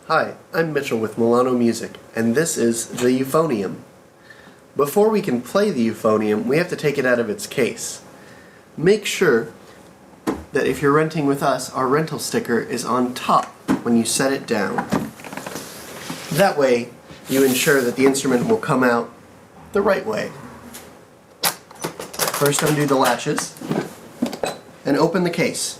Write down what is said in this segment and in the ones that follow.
Hi, I'm Mitchell with Milano Music, and this is the Euphonium. Before we can play the Euphonium, we have to take it out of its case. Make sure that if you're renting with us, our rental sticker is on top when you set it down. That way, you ensure that the instrument will come out the right way. First, undo the latches and open the case.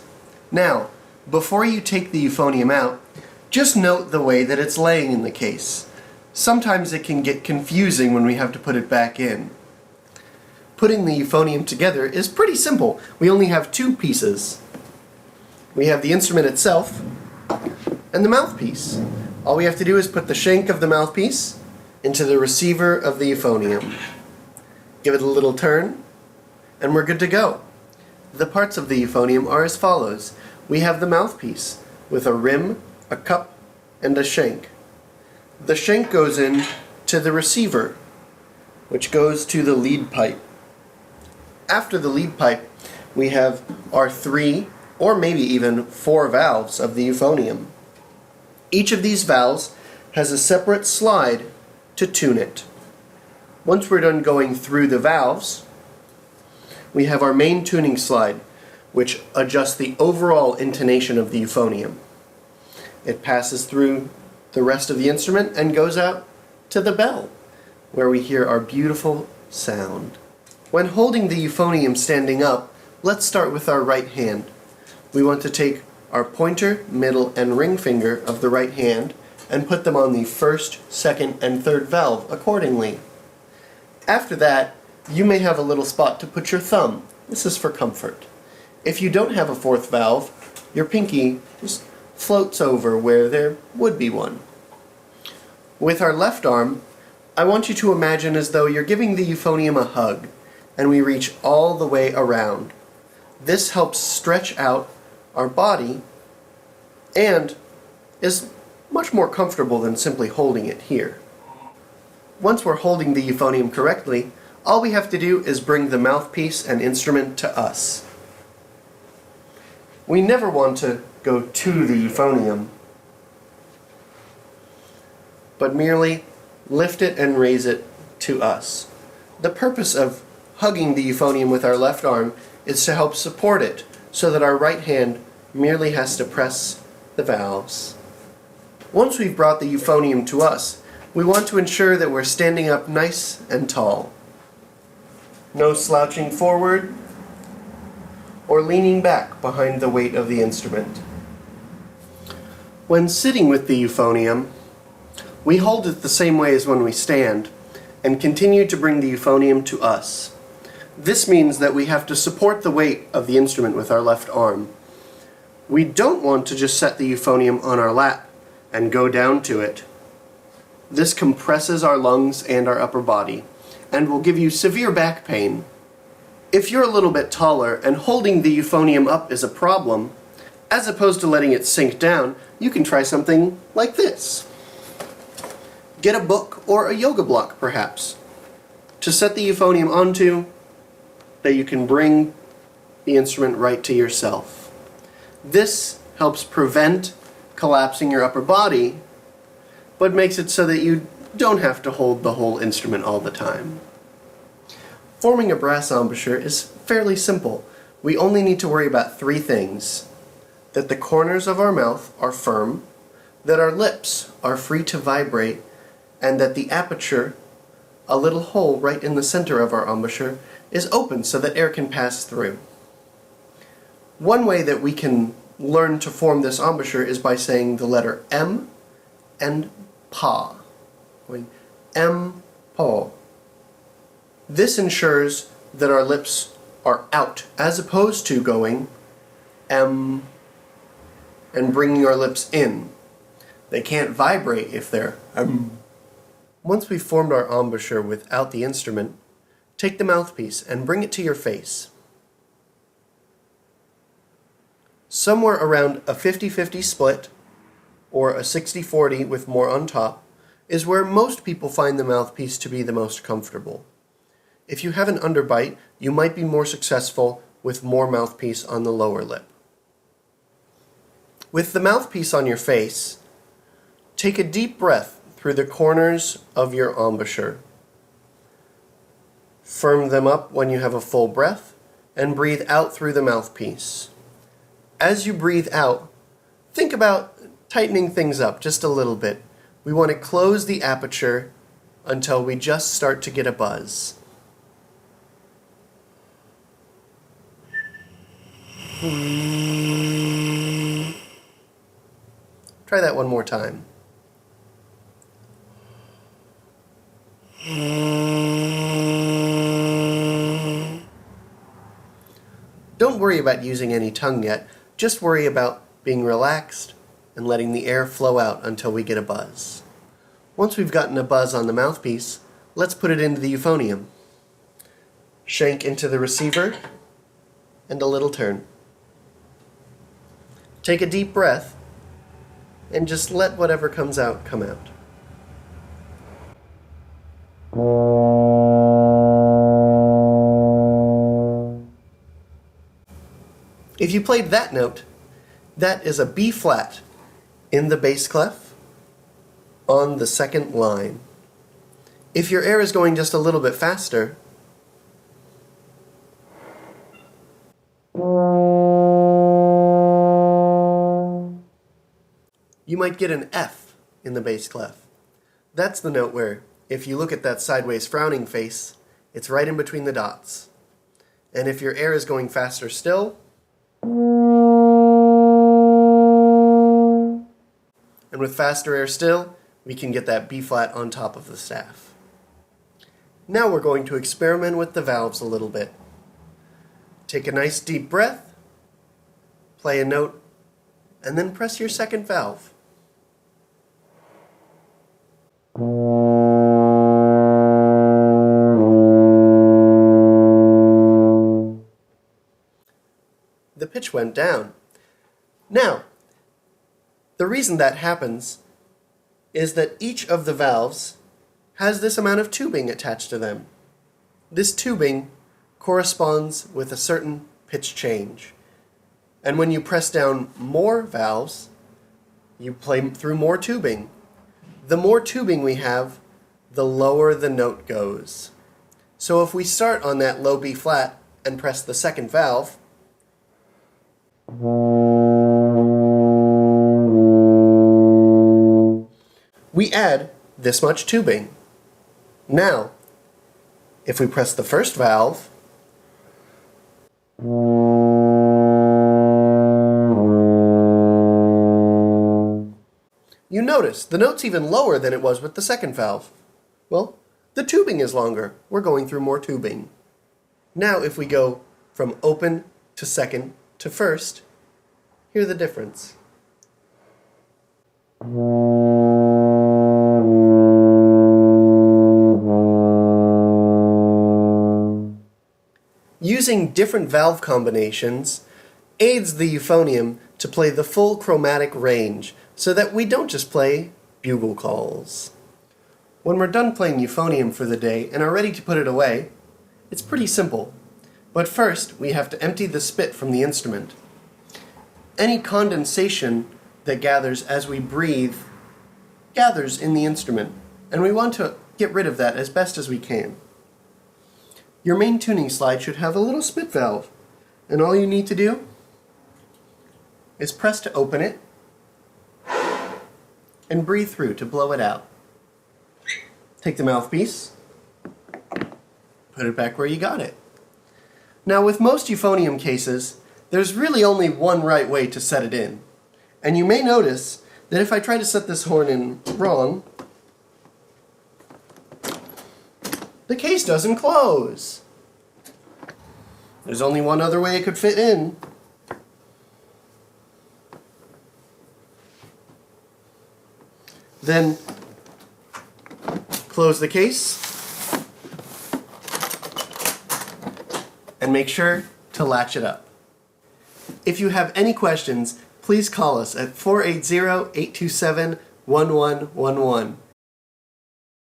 Now, before you take the Euphonium out, just note the way that it's laying in the case. Sometimes it can get confusing when we have to put it back in. Putting the Euphonium together is pretty simple. We only have two pieces. We have the instrument itself and the mouthpiece. All we have to do is put the shank of the mouthpiece into the receiver of the Euphonium. Give it a little turn, and we're good to go. The parts of the Euphonium are as follows. We have the mouthpiece with a rim, a cup, and a shank. The shank goes in to the receiver, which goes to the lead pipe. After the lead pipe, we have our 3 or maybe even 4 valves of the Euphonium. Each of these valves has a separate slide to tune it. Once we're done going through the valves, we have our main tuning slide, which adjusts the overall intonation of the Euphonium. It passes through the rest of the instrument and goes out to the bell, where we hear our beautiful sound. When holding the Euphonium standing up, let's start with our right hand. We want to take our pointer, middle, and ring finger of the right hand and put them on the first, second, and third valve accordingly. After that, you may have a little spot to put your thumb. This is for comfort. If you don't have a 4th valve, your pinky just floats over where there would be one. With our left arm, I want you to imagine as though you're giving the Euphonium a hug, and we reach all the way around. This helps stretch out our body and is much more comfortable than simply holding it here. Once we're holding the Euphonium correctly, all we have to do is bring the mouthpiece and instrument to us. We never want to go to the Euphonium, but merely lift it and raise it to us. The purpose of hugging the Euphonium with our left arm is to help support it, so that our right hand merely has to press the valves. Once we've brought the Euphonium to us, we want to ensure that we're standing up nice and tall. No slouching forward or leaning back behind the weight of the instrument. When sitting with the Euphonium, we hold it the same way as when we stand and continue to bring the Euphonium to us. This means that we have to support the weight of the instrument with our left arm. We don't want to just set the Euphonium on our lap and go down to it. This compresses our lungs and our upper body and will give you severe back pain. If you're a little bit taller and holding the Euphonium up is a problem, as opposed to letting it sink down, you can try something like this. Get a book or a yoga block, perhaps, to set the Euphonium onto, that you can bring the instrument right to yourself. This helps prevent collapsing your upper body, but makes it so that you don't have to hold the whole instrument all the time. Forming a brass embouchure is fairly simple. We only need to worry about 3 things: that the corners of our mouth are firm, that our lips are free to vibrate, and that the aperture, a little hole right in the center of our embouchure, is open so that air can pass through. One way that we can learn to form this embouchure is by saying the letter M and Pa. Going M, Pa. This ensures that our lips are out, as opposed to going M and bringing our lips in. They can't vibrate if they're M. Once we've formed our embouchure without the instrument, take the mouthpiece and bring it to your face. Somewhere around a 50-50 split, or a 60-40 with more on top, is where most people find the mouthpiece to be the most comfortable. If you have an underbite, you might be more successful with more mouthpiece on the lower lip. With the mouthpiece on your face, Take a deep breath through the corners of your embouchure. Firm them up when you have a full breath, and breathe out through the mouthpiece. As you breathe out, think about tightening things up just a little bit. We want to close the aperture until we just start to get a buzz. Try that one more time. Don't worry about using any tongue yet. Just worry about being relaxed and letting the air flow out until we get a buzz. Once we've gotten a buzz on the mouthpiece, let's put it into the euphonium. Shank into the receiver and a little turn. Take a deep breath and just let whatever comes out come out. If you played that note, that is a B flat in the bass clef on the second line. If your air is going just a little bit faster, you might get an F in the bass clef. That's the note where, if you look at that sideways frowning face, it's right in between the dots. And if your air is going faster still, and with faster air still, we can get that B flat on top of the staff. Now we're going to experiment with the valves a little bit. Take a nice deep breath, play a note, and then press your second valve. The pitch went down. Now, the reason that happens is that each of the valves has this amount of tubing attached to them. This tubing corresponds with a certain pitch change. And when you press down more valves, you play through more tubing. The more tubing we have, the lower the note goes. So if we start on that low B flat and press the second valve, we add this much tubing. Now, if we press the first valve, you notice the note's even lower than it was with the second valve. Well, the tubing is longer. We're going through more tubing. Now if we go from open to second to first, hear the difference. Using different valve combinations aids the euphonium to play the full chromatic range so that we don't just play bugle calls. When we're done playing euphonium for the day and are ready to put it away, it's pretty simple. But first, we have to empty the spit from the instrument. Any condensation that gathers as we breathe gathers in the instrument, and we want to get rid of that as best as we can. Your main tuning slide should have a little spit valve, and all you need to do is press to open it and breathe through to blow it out. Take the mouthpiece, put it back where you got it. Now with most euphonium cases, there's really only one right way to set it in. And you may notice that if I try to set this horn in wrong, the case doesn't close. There's only one other way it could fit in. Then close the case and make sure to latch it up. If you have any questions, please call us at 480-827-1111.